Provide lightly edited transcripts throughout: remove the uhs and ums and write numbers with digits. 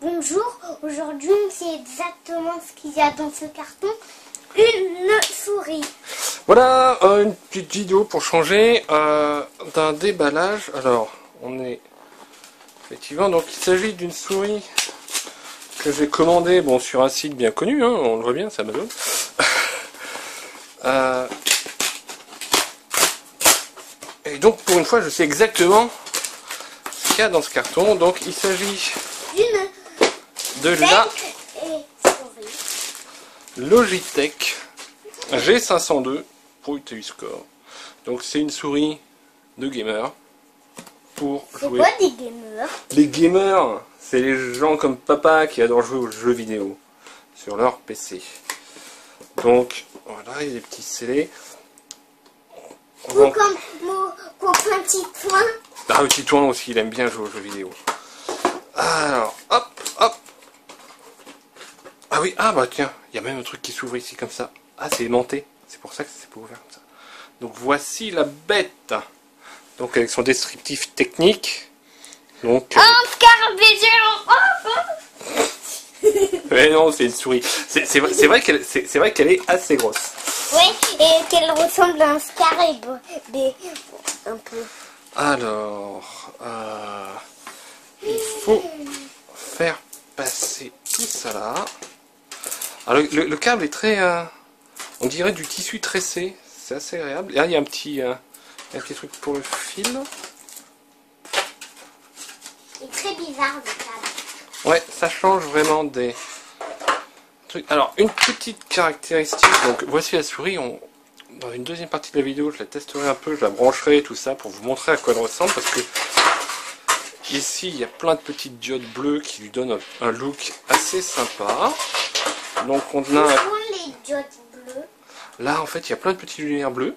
Bonjour, aujourd'hui c'est exactement ce qu'il y a dans ce carton, une souris. Voilà une petite vidéo pour changer d'un déballage. Alors on est effectivement, donc il s'agit d'une souris que j'ai commandée sur un site bien connu, hein, on le voit bien, c'est Amazon. Et donc pour une fois je sais exactement ce qu'il y a dans ce carton. Donc il s'agit de la Logitech G502 Pro Score. Donc c'est une souris de gamer pour jouer. C'est quoi des gamers? Les gamers, c'est les gens comme papa qui adorent jouer aux jeux vidéo sur leur PC. Donc voilà, il y a des petits scellés. Ou comme mon petit toin. Ah, le petit toin aussi, il aime bien jouer aux jeux vidéo. Alors, hop, hop. Ah oui, ah bah tiens, il y a même un truc qui s'ouvre ici comme ça. Ah, c'est aimanté, c'est pour ça que c'est pas ouvert comme ça. Donc voici la bête. Donc avec son descriptif technique. Donc. Mais non, c'est une souris. C'est vrai qu'elle est assez grosse. Oui, et qu'elle ressemble à un scarab, un peu. Alors, il faut faire passer tout ça là. Alors le câble est très, on dirait du tissu tressé. C'est assez agréable. Et là il y a un petit truc pour le fil. Il est très bizarre le câble. Ouais, ça change vraiment des trucs. Alors, une petite caractéristique. Donc, voici la souris. Dans une deuxième partie de la vidéo, je la testerai un peu, je la brancherai, tout ça, pour vous montrer à quoi elle ressemble. Parce que ici, il y a plein de petites diodes bleues qui lui donnent un look assez sympa. Donc, on a... les diodes bleues. Là, en fait, il y a plein de petites lumières bleues.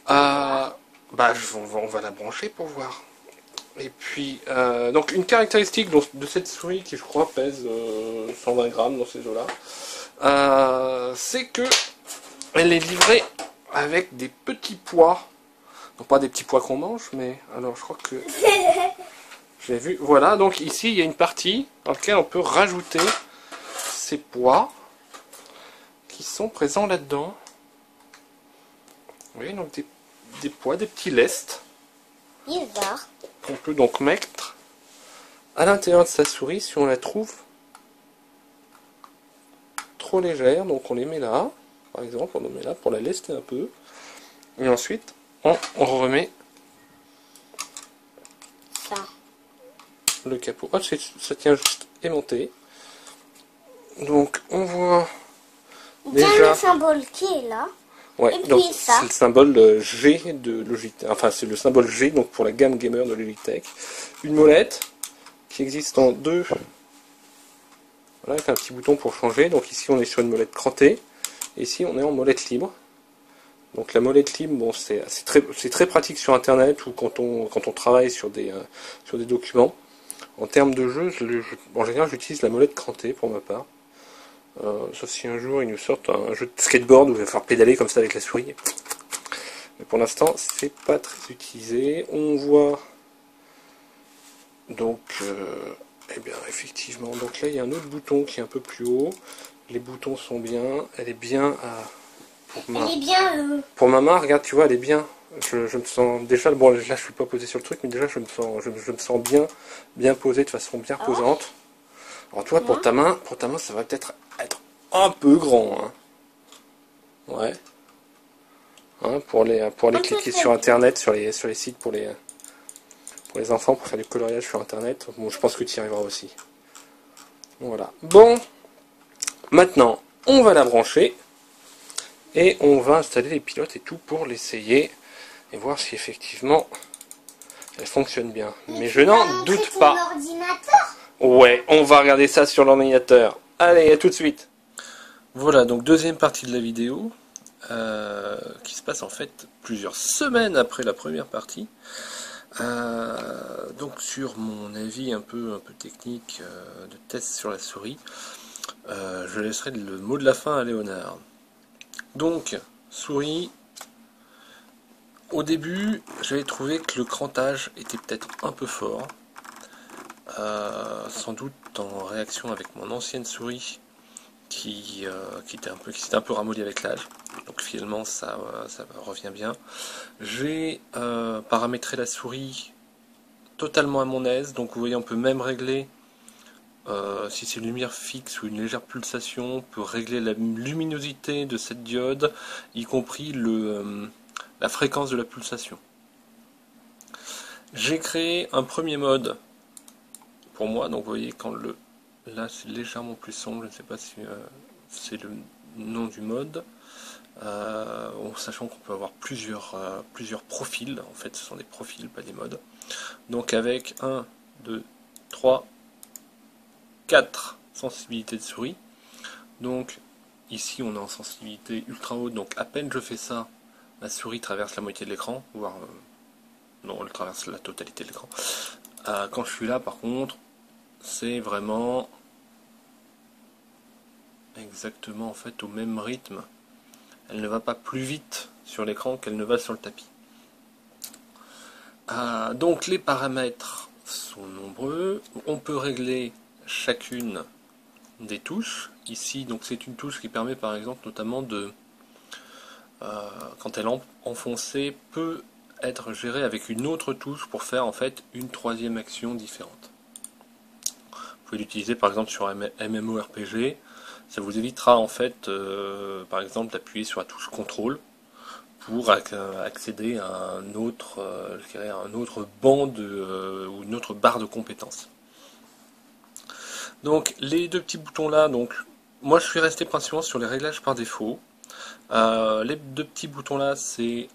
On va la brancher pour voir. Et puis, donc une caractéristique de cette souris qui je crois pèse 120 grammes dans ces eaux-là, c'est que elle est livrée avec des petits pois. Donc pas des petits pois qu'on mange, mais alors je crois que j'ai vu. Voilà, donc ici il y a une partie dans laquelle on peut rajouter ces pois qui sont présents là-dedans. Oui, donc des pois, des petits lestes. Bizarre. On peut donc mettre à l'intérieur de sa souris si on la trouve trop légère. Donc on les met là, par exemple, on les met là pour la lester un peu. Et ensuite, on remet ça. Le capot. Ah, ça tient juste aimanté. Donc on voit déjà le symbole qui est là. ouais, donc c'est le symbole G de Logitech. Enfin, c'est le symbole G donc pour la gamme gamer de Logitech. Une molette qui existe en deux. Voilà, avec un petit bouton pour changer. Donc ici on est sur une molette crantée. Et ici on est en molette libre. Donc la molette libre, bon, c'est très pratique sur internet ou quand on travaille sur des documents. En termes de jeu, en général j'utilise la molette crantée pour ma part. Sauf si un jour ils nous sortent un jeu de skateboard où je vais faire pédaler comme ça avec la souris. Mais pour l'instant c'est pas très utilisé. On voit donc eh bien effectivement, donc là il y a un autre bouton qui est un peu plus haut. Les boutons sont bien, elle est bien pour ma main, regarde, tu vois, elle est bien. Je me sens déjà, bon là je suis pas posé sur le truc, mais déjà je me sens bien posé de façon bien posante. Alors toi pour ta main ça va peut-être être un peu grand, hein. Ouais. Hein, pour aller cliquer sur internet, sur les sites pour les enfants, pour faire du coloriage sur internet. Bon, je pense que tu y arriveras aussi. Voilà. Bon, maintenant on va la brancher et on va installer les pilotes et tout pour l'essayer et voir si effectivement elle fonctionne bien. Mais je n'en doute pas. Ouais, on va regarder ça sur l'ordinateur. Allez, à tout de suite. Voilà, donc deuxième partie de la vidéo, qui se passe en fait plusieurs semaines après la première partie. Donc sur mon avis un peu technique de test sur la souris, je laisserai le mot de la fin à Léonard. Donc, souris, au début, j'avais trouvé que le crantage était peut-être un peu fort. sans doute en réaction avec mon ancienne souris qui s'était un peu ramollie avec l'âge. Donc finalement ça revient bien. J'ai paramétré la souris totalement à mon aise. Donc vous voyez, on peut même régler si c'est une lumière fixe ou une légère pulsation, on peut régler la luminosité de cette diode, y compris la fréquence de la pulsation. J'ai créé un premier mode pour moi, donc vous voyez là c'est légèrement plus sombre, je ne sais pas si c'est le nom du mode, sachant qu'on peut avoir plusieurs profils, en fait ce sont des profils, pas des modes. Donc avec 1, 2, 3, 4 sensibilités de souris. Donc ici on est en sensibilité ultra haute, donc à peine je fais ça, ma souris traverse la moitié de l'écran, voire non, elle traverse la totalité de l'écran. Quand je suis là par contre, c'est vraiment exactement en fait au même rythme. Elle ne va pas plus vite sur l'écran qu'elle ne va sur le tapis. Donc les paramètres sont nombreux. On peut régler chacune des touches. Ici, donc c'est une touche qui permet par exemple notamment de, quand elle est enfoncée, peut être gérée avec une autre touche pour faire en fait une troisième action différente. Vous pouvez l'utiliser par exemple sur MMORPG. Ça vous évitera en fait, par exemple, d'appuyer sur la touche contrôle pour accéder à un autre, je dirais, un autre banc ou une autre barre de compétences. Donc les deux petits boutons là, donc moi je suis resté principalement sur les réglages par défaut. Les deux petits boutons là, c'est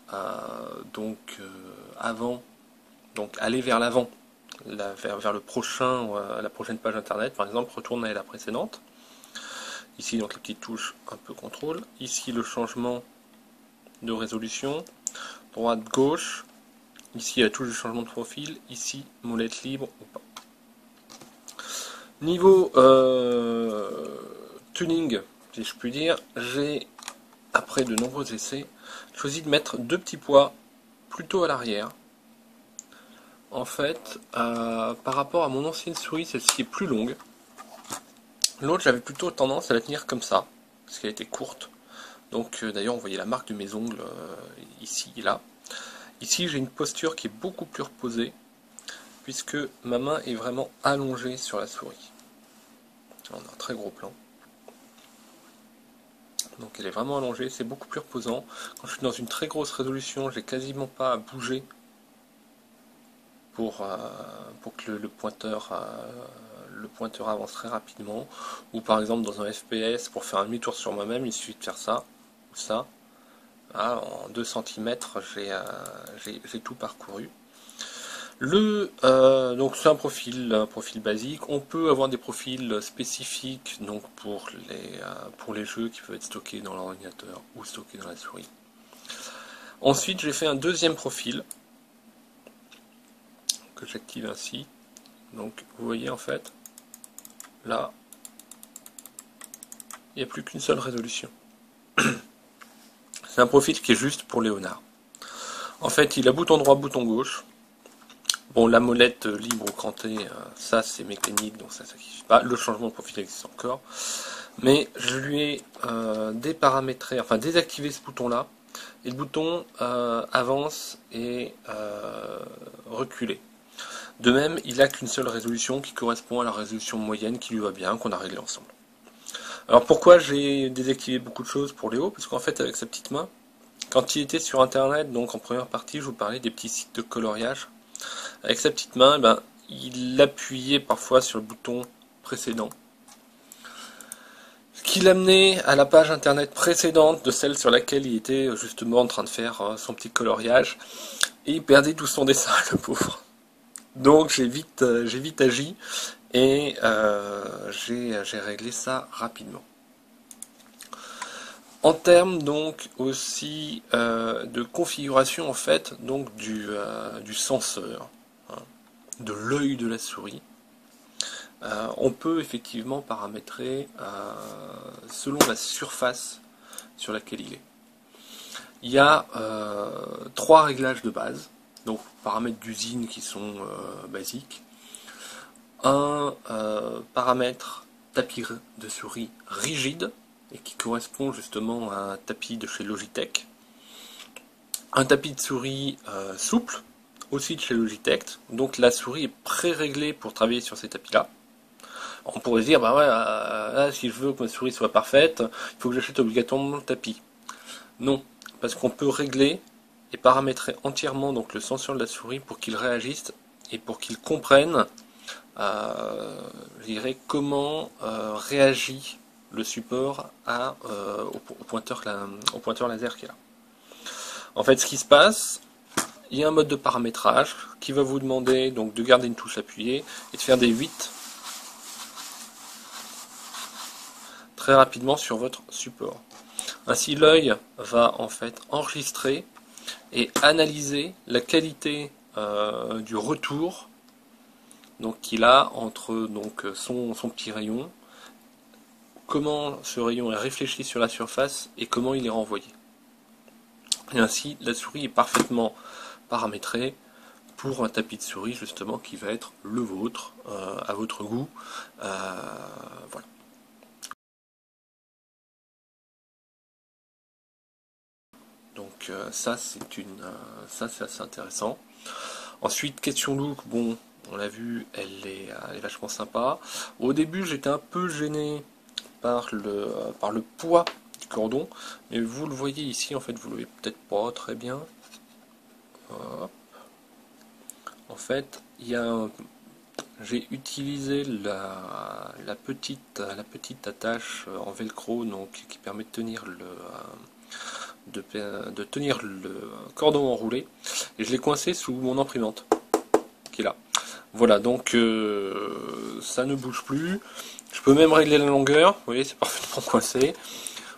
avant, donc aller vers l'avant, vers le prochain, la prochaine page internet, par exemple retourner à la précédente. Ici donc les petites touches un peu contrôle. Ici le changement de résolution, droite, gauche. Ici la touche de changement de profil. Ici molette libre ou pas. Niveau tuning, si je puis dire, j'ai, après de nombreux essais, choisi de mettre deux petits poids plutôt à l'arrière. En fait, par rapport à mon ancienne souris, celle-ci est plus longue. L'autre, j'avais plutôt tendance à la tenir comme ça, parce qu'elle était courte. Donc d'ailleurs, on voyait la marque de mes ongles ici et là. Ici, j'ai une posture qui est beaucoup plus reposée, puisque ma main est vraiment allongée sur la souris. On a un très gros plan. Donc elle est vraiment allongée, c'est beaucoup plus reposant. Quand je suis dans une très grosse résolution, j'ai quasiment pas à bouger pour que le pointeur avance très rapidement. Ou par exemple dans un FPS, pour faire un demi-tour sur moi-même, il suffit de faire ça ou ça. Là, en 2 cm, j'ai tout parcouru. Donc c'est un profil basique. On peut avoir des profils spécifiques donc pour les jeux qui peuvent être stockés dans l'ordinateur ou stockés dans la souris. Ensuite, j'ai fait un deuxième profil que j'active ainsi. Donc vous voyez en fait, là, il n'y a plus qu'une seule résolution. C'est un profil qui est juste pour Léonard. En fait, il a bouton droit, bouton gauche. Bon, la molette libre ou crantée, ça c'est mécanique, donc ça suffit pas. Le changement de profil existe encore. Mais je lui ai déparamétré, enfin désactivé ce bouton-là. Et le bouton avance et reculé. De même, il n'a qu'une seule résolution qui correspond à la résolution moyenne qui lui va bien, qu'on a réglé ensemble. Alors pourquoi j'ai désactivé beaucoup de choses pour Léo? Parce qu'en fait, avec sa petite main, quand il était sur internet, donc en première partie, je vous parlais des petits sites de coloriage. Avec sa petite main, il appuyait parfois sur le bouton précédent. Ce qui l'amenait à la page internet précédente de celle sur laquelle il était justement en train de faire son petit coloriage. Et il perdait tout son dessin, le pauvre. Donc j'ai vite agi et j'ai réglé ça rapidement. En termes donc aussi de configuration en fait donc du senseur, hein, de l'œil de la souris, on peut effectivement paramétrer selon la surface sur laquelle il est. Il y a 3 réglages de base, donc paramètres d'usine qui sont basiques. un paramètre tapis de souris rigide, et qui correspond justement à un tapis de chez Logitech. Un tapis de souris souple, aussi de chez Logitech, donc la souris est pré-réglée pour travailler sur ces tapis-là. On pourrait se dire, bah ouais, là, si je veux que ma souris soit parfaite, il faut que j'achète obligatoirement le tapis. Non, parce qu'on peut régler et paramétrer entièrement donc le senseur de la souris pour qu'il réagisse et pour qu'il comprenne, je dirais, comment réagit le support au pointeur laser qui est là. En fait, ce qui se passe, il y a un mode de paramétrage qui va vous demander donc de garder une touche appuyée et de faire des 8 très rapidement sur votre support. Ainsi, l'œil va en fait enregistrer et analyser la qualité du retour donc qu'il a entre donc son petit rayon, comment ce rayon est réfléchi sur la surface et comment il est renvoyé. Et ainsi, la souris est parfaitement paramétrée pour un tapis de souris justement qui va être le vôtre, à votre goût. Voilà. Donc ça c'est assez intéressant. Ensuite, question look, bon, on l'a vu, elle est vachement sympa. Au début, j'étais un peu gêné par le poids du cordon, mais vous le voyez ici, en fait, vous le voyez peut-être pas très bien. Hop. En fait, j'ai utilisé la petite attache en velcro donc, qui permet de tenir le cordon enroulé, et je l'ai coincé sous mon imprimante qui est là. Voilà, donc ça ne bouge plus. Je peux même régler la longueur, vous voyez, c'est parfaitement coincé.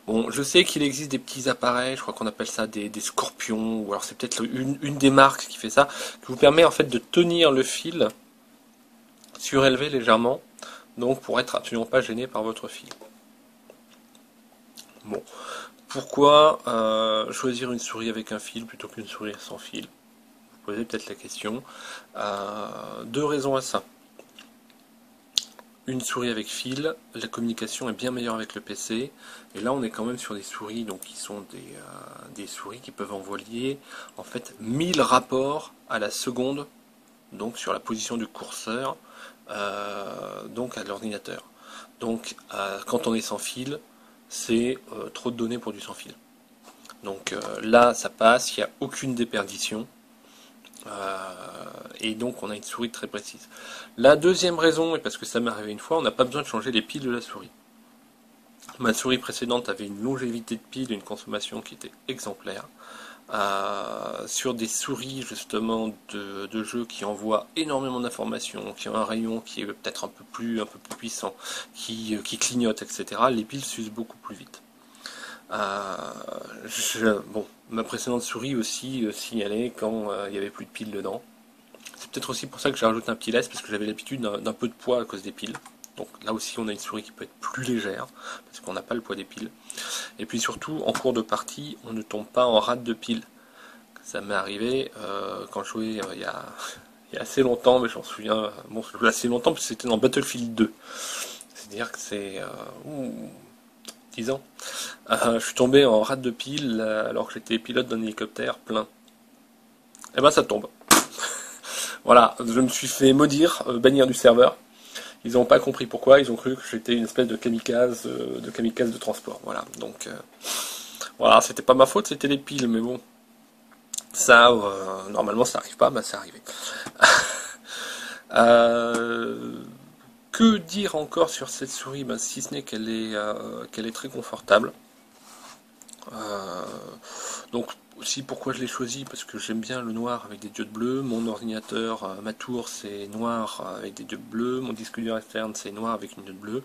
Bon, je sais qu'il existe des petits appareils, je crois qu'on appelle ça des scorpions, ou alors c'est peut-être une des marques qui fait ça, qui vous permet en fait de tenir le fil surélevé légèrement, donc pour être absolument pas gêné par votre fil. Bon, pourquoi choisir une souris avec un fil plutôt qu'une souris sans fil? Vous posez peut-être la question. Deux raisons à ça. Une souris avec fil, la communication est bien meilleure avec le PC, et là on est quand même sur des souris donc qui sont des souris qui peuvent envoyer en fait 1000 rapports à la seconde, donc sur la position du curseur, donc à l'ordinateur. Donc quand on est sans fil, c'est trop de données pour du sans fil. Donc là ça passe, il n'y a aucune déperdition. Et donc on a une souris très précise. La deuxième raison, et parce que ça m'est arrivé une fois, on n'a pas besoin de changer les piles de la souris. Ma souris précédente avait une longévité de pile, une consommation qui était exemplaire. Sur des souris justement de jeux qui envoient énormément d'informations, qui ont un rayon qui est peut-être un peu plus puissant, qui clignote, etc., les piles s'usent beaucoup plus vite. Bon, ma précédente souris aussi signalait quand il n'y avait plus de piles dedans. C'est peut-être aussi pour ça que j'ai rajouté un petit lest, parce que j'avais l'habitude d'un peu de poids à cause des piles. Donc là aussi on a une souris qui peut être plus légère, parce qu'on n'a pas le poids des piles. Et puis surtout, en cours de partie, on ne tombe pas en rate de piles. Ça m'est arrivé quand je jouais il y a assez longtemps, mais j'en souviens, bon, assez longtemps, parce que c'était dans Battlefield 2. C'est-à-dire que c'est 10 ans. Je suis tombé en rate de pile alors que j'étais pilote d'un hélicoptère plein. Et ben ça tombe. Voilà, je me suis fait maudire, bannir du serveur. Ils n'ont pas compris pourquoi, ils ont cru que j'étais une espèce de kamikaze de transport. Voilà, donc voilà, c'était pas ma faute, c'était les piles, mais bon, ça, normalement ça arrive pas, bah c'est arrivé. Que dire encore sur cette souris, ben, si ce n'est qu'elle est très confortable. Donc aussi pourquoi je l'ai choisi, parce que j'aime bien le noir avec des diodes bleues. Mon ordinateur, ma tour, c'est noir avec des diodes bleues. Mon disque dur externe, c'est noir avec une diode bleue.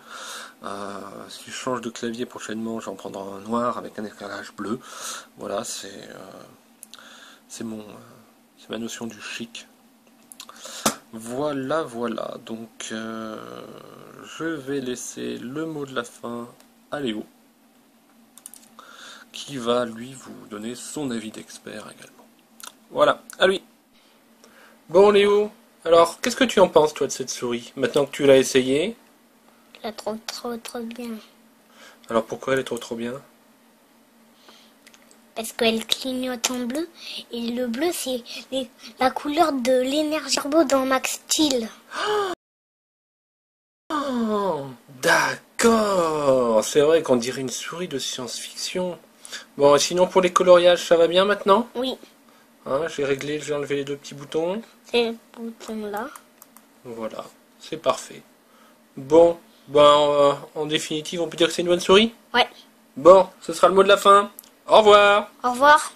Si je change de clavier prochainement, j'en prendrai un noir avec un éclairage bleu. Voilà, c'est ma notion du chic. Voilà, voilà. Donc je vais laisser le mot de la fin à Léo, qui va lui vous donner son avis d'expert également. Voilà, à lui. Bon Léo, Alors, qu'est-ce que tu en penses, toi, de cette souris? Maintenant que tu l'as essayée. Elle est trop bien. Alors, pourquoi elle est trop bien? Parce qu'elle clignote en bleu. Et le bleu, c'est la couleur de l'énergie turbo dans Max Steel. Oh, d'accord. C'est vrai qu'on dirait une souris de science-fiction. Bon, sinon, pour les coloriages, ça va bien maintenant? Oui, Hein, j'ai enlevé les deux petits boutons. c'est le bouton là. Voilà, c'est parfait. Bon, ben, en définitive, on peut dire que c'est une bonne souris? Ouais. Bon, ce sera le mot de la fin. Au revoir. Au revoir.